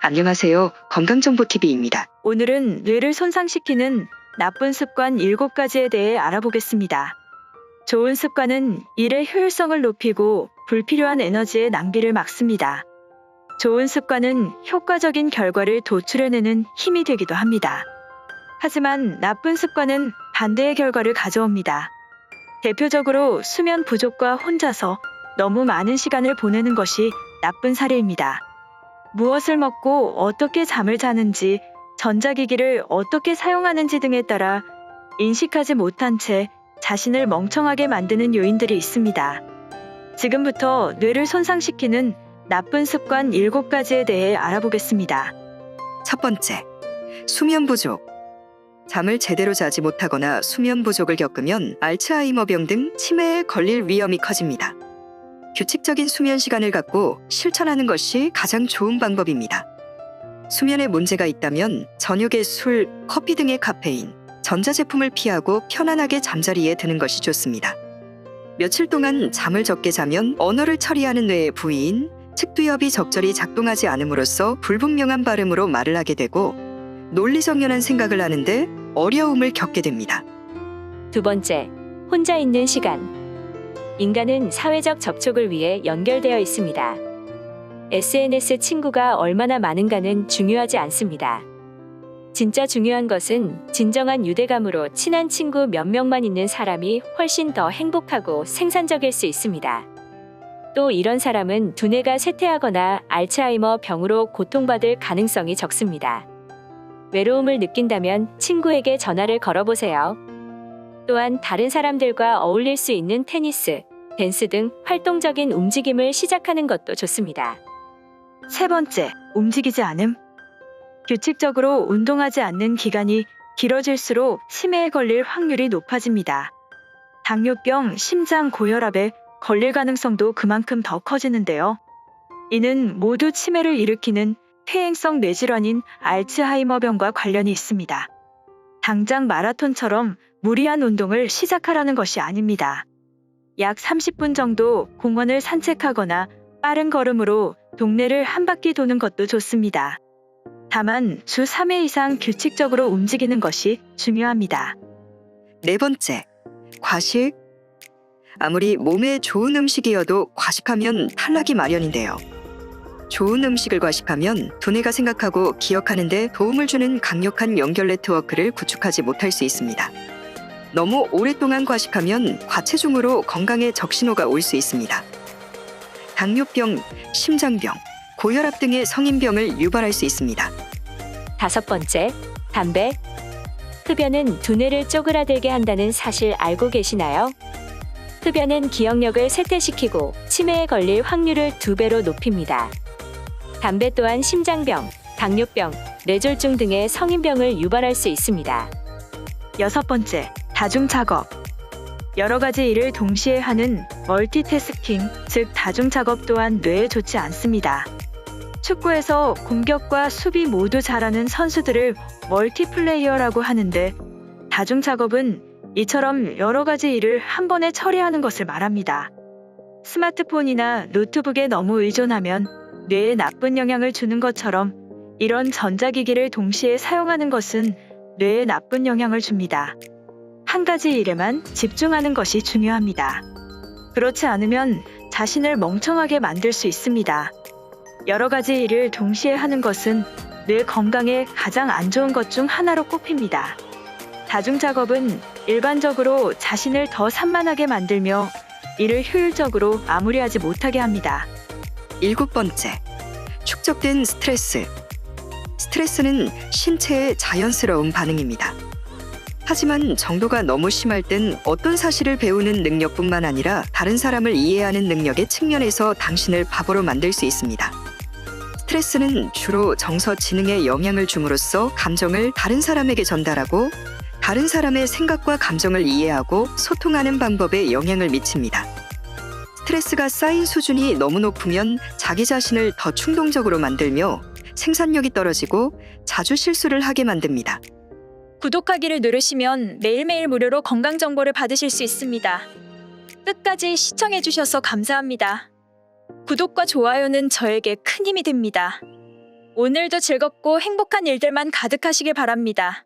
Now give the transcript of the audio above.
안녕하세요. 건강정보TV입니다. 오늘은 뇌를 손상시키는 나쁜 습관 7가지에 대해 알아보겠습니다. 좋은 습관은 일의 효율성을 높이고 불필요한 에너지의 낭비를 막습니다. 좋은 습관은 효과적인 결과를 도출해내는 힘이 되기도 합니다. 하지만 나쁜 습관은 반대의 결과를 가져옵니다. 대표적으로 수면 부족과 혼자서 너무 많은 시간을 보내는 것이 나쁜 사례입니다. 무엇을 먹고 어떻게 잠을 자는지, 전자기기를 어떻게 사용하는지 등에 따라 인식하지 못한 채 자신을 멍청하게 만드는 요인들이 있습니다. 지금부터 뇌를 손상시키는 나쁜 습관 7가지에 대해 알아보겠습니다. 첫 번째, 수면 부족. 잠을 제대로 자지 못하거나 수면 부족을 겪으면 알츠하이머병 등 치매에 걸릴 위험이 커집니다. 규칙적인 수면 시간을 갖고 실천하는 것이 가장 좋은 방법입니다. 수면에 문제가 있다면 저녁에 술, 커피 등의 카페인, 전자제품을 피하고 편안하게 잠자리에 드는 것이 좋습니다. 며칠 동안 잠을 적게 자면 언어를 처리하는 뇌의 부위인 측두엽이 적절히 작동하지 않음으로써 불분명한 발음으로 말을 하게 되고 논리정연한 생각을 하는데 어려움을 겪게 됩니다. 두 번째, 혼자 있는 시간. 인간은 사회적 접촉을 위해 연결되어 있습니다. SNS 친구가 얼마나 많은가는 중요하지 않습니다. 진짜 중요한 것은 진정한 유대감으로 친한 친구 몇 명만 있는 사람이 훨씬 더 행복하고 생산적일 수 있습니다. 또 이런 사람은 두뇌가 쇠퇴하거나 알츠하이머 병으로 고통받을 가능성이 적습니다. 외로움을 느낀다면 친구에게 전화를 걸어보세요. 또한 다른 사람들과 어울릴 수 있는 테니스, 댄스 등 활동적인 움직임을 시작하는 것도 좋습니다. 세 번째, 움직이지 않음. 규칙적으로 운동하지 않는 기간이 길어질수록 치매에 걸릴 확률이 높아집니다. 당뇨병, 심장 고혈압에 걸릴 가능성도 그만큼 더 커지는데요. 이는 모두 치매를 일으키는 퇴행성 뇌질환인 알츠하이머병과 관련이 있습니다. 당장 마라톤처럼 무리한 운동을 시작하라는 것이 아닙니다. 약 30분 정도 공원을 산책하거나 빠른 걸음으로 동네를 한 바퀴 도는 것도 좋습니다. 다만 주 3회 이상 규칙적으로 움직이는 것이 중요합니다. 네 번째, 과식. 아무리 몸에 좋은 음식이어도 과식하면 탈락이 마련인데요. 좋은 음식을 과식하면 두뇌가 생각하고 기억하는 데 도움을 주는 강력한 연결 네트워크를 구축하지 못할 수 있습니다. 너무 오랫동안 과식하면 과체중으로 건강에 적신호가 올 수 있습니다. 당뇨병, 심장병, 고혈압 등의 성인병을 유발할 수 있습니다. 다섯 번째, 담배. 흡연은 두뇌를 쪼그라들게 한다는 사실 알고 계시나요? 흡연은 기억력을 쇠퇴시키고 치매에 걸릴 확률을 2배로 높입니다. 담배 또한 심장병, 당뇨병, 뇌졸중 등의 성인병을 유발할 수 있습니다. 여섯 번째, 다중작업. 여러 가지 일을 동시에 하는 멀티태스킹, 즉 다중작업 또한 뇌에 좋지 않습니다. 축구에서 공격과 수비 모두 잘하는 선수들을 멀티플레이어라고 하는데 다중작업은 이처럼 여러 가지 일을 한 번에 처리하는 것을 말합니다. 스마트폰이나 노트북에 너무 의존하면 뇌에 나쁜 영향을 주는 것처럼 이런 전자기기를 동시에 사용하는 것은 뇌에 나쁜 영향을 줍니다. 한 가지 일에만 집중하는 것이 중요합니다. 그렇지 않으면 자신을 멍청하게 만들 수 있습니다. 여러 가지 일을 동시에 하는 것은 뇌 건강에 가장 안 좋은 것 중 하나로 꼽힙니다. 다중작업은 일반적으로 자신을 더 산만하게 만들며 일을 효율적으로 마무리하지 못하게 합니다. 일곱 번째, 축적된 스트레스. 스트레스는 신체의 자연스러운 반응입니다. 하지만 정도가 너무 심할 땐 어떤 사실을 배우는 능력뿐만 아니라 다른 사람을 이해하는 능력의 측면에서 당신을 바보로 만들 수 있습니다. 스트레스는 주로 정서 지능에 영향을 줌으로써 감정을 다른 사람에게 전달하고 다른 사람의 생각과 감정을 이해하고 소통하는 방법에 영향을 미칩니다. 스트레스가 쌓인 수준이 너무 높으면 자기 자신을 더 충동적으로 만들며 생산력이 떨어지고 자주 실수를 하게 만듭니다. 구독하기를 누르시면 매일매일 무료로 건강 정보를 받으실 수 있습니다. 끝까지 시청해주셔서 감사합니다. 구독과 좋아요는 저에게 큰 힘이 됩니다. 오늘도 즐겁고 행복한 일들만 가득하시길 바랍니다.